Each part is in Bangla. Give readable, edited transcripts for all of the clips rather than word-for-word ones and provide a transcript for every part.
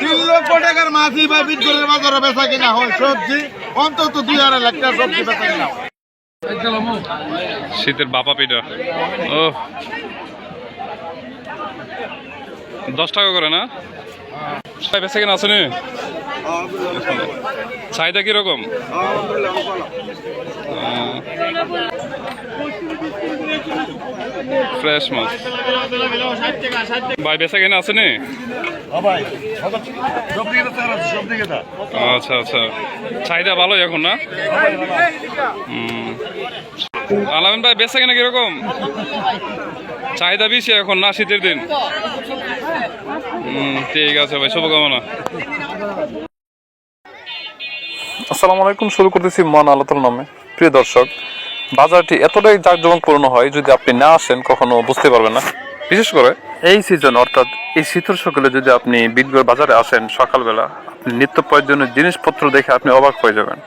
3 লক্ষ টাকার মাছই ভাই বিটগলের বাজারে বেচা কিনা হয়। সবজি অন্তত 2-2.5 লাখ টাকার সবজি বেচা কিনা হয়। শীতের বাপা পিঠা ও 10 টাকা করে না? বেচা কিনা আছে নি? চাহিদা কিরকম? ফ্রেশ মাছ ভাই বেচা কিনা আছে নি? আচ্ছা আচ্ছা, চাহিদা ভালোই এখন না? আলামিন ভাই বেচা কিনা কিরকম? চাহিদা বেশি এখন না শীতের দিন? ঠিক আছে ভাই, শুভকামনা। আসসালামু আলাইকুম। শুরু করতেছি মন আল্লাহর নামে। প্রিয় দর্শক, বাজারটি এতটাই জাঁকজমকপূর্ণ হয়, যদি আপনি না আসেন কখনো বুঝতে পারবেন না। বিশেষ করে এই সিজন, অর্থাৎ এই শীতের সকালে যদি আপনি বিটগড় বাজারে আসেন সকালবেলা, আপনি নিত্য প্রয়োজনীয় জিনিসপত্র দেখে আপনি অবাক হয়ে যাবেন।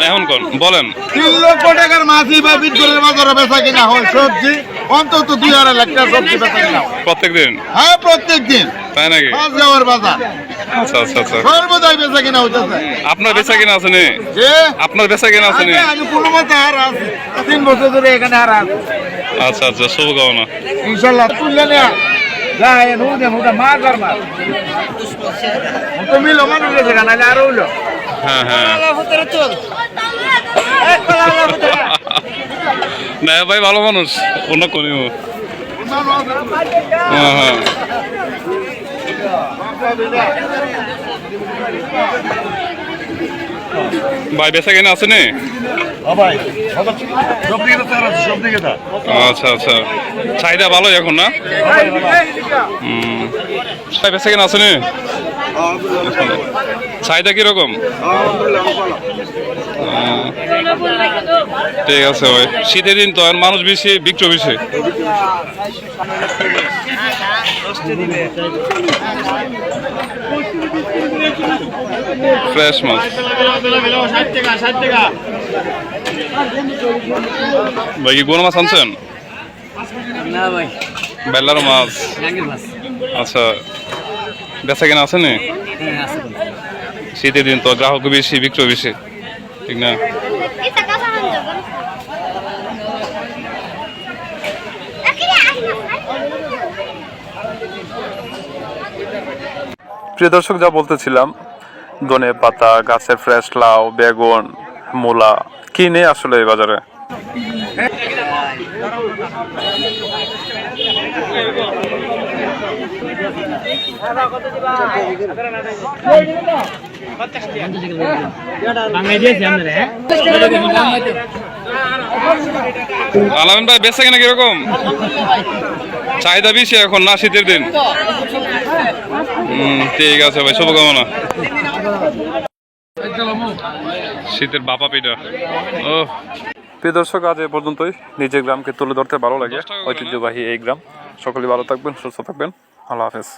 এখন কোন বলেন? 3 লক্ষ টাকার মাছই ভাই বিটগলের বাজারে বেচা কিনা হয়। সবজি অন্তত 2-2.5 লাখ টাকার সবজি বেচা কিনা হয় প্রত্যেক দিন? হ্যাঁ, প্রত্যেক দিন। তাই নাকি? মাছ যাওয়ার বাজার আচ্ছা আচ্ছা আচ্ছা, সর্বদাই বেচা কিনা হইতেছে। আপনার বেচা কিনা আছে নি? আপনার বেচা কিনা আছে নি? আমি কোনো মতে আর আছি, 3 বছর ধরে এখানে আর আছি। আচ্ছা আচ্ছা, শুভকামনা। ইনশাল্লাহ তুললে না যায় নুদে নুদে মাছ আর মাছ তো মিলো মানুষের জায়গা নাহলে আর হইলো। হ্যাঁ হ্যাঁ, না ভাই ভালো মানুষ, অন্য কোন। হ্যাঁ হ্যাঁ, ভাই বেচা কিনা আছে নি? আচ্ছা আচ্ছা, চাহিদা ভালোই এখন না? ভাই বেচা কিনা আছে নি? চাহিদা কিরকম? ঠিক আছে ভাই, শীতের দিন তো আর মানুষ বেশি, বিক্রি বেশি। ফ্রেশ মাছ ভাই, কি কোন মাছ আনছেন? বেলার মাছ। আচ্ছা, বেচা কেনা আছে নি? শীতের দিন তো গ্রাহক বেশি, বিক্রি বেশি, ঠিক না? প্রিয় দর্শক, যা বলতেছিলাম, ধনে পাতা, গাছের ফ্রেশ লাউ, বেগুন, মূলা কি নেই আসলে এই বাজারে। আলামিন ভাই বেচা কিনা কিরকম? চাহিদা বেশি এখন না শীতের দিন? ঠিক আছে ভাই, শুভকামনা। শীতের বাপা পিঠা ও। প্রিয় দর্শক, আজ এ পর্যন্তই। নিজের গ্রামকে তুলে ধরতে ভালো লাগে, ঐতিহ্যবাহী এই গ্রাম। সকলে ভালো থাকবেন, সুস্থ থাকবেন। আল্লাহ হাফেজ।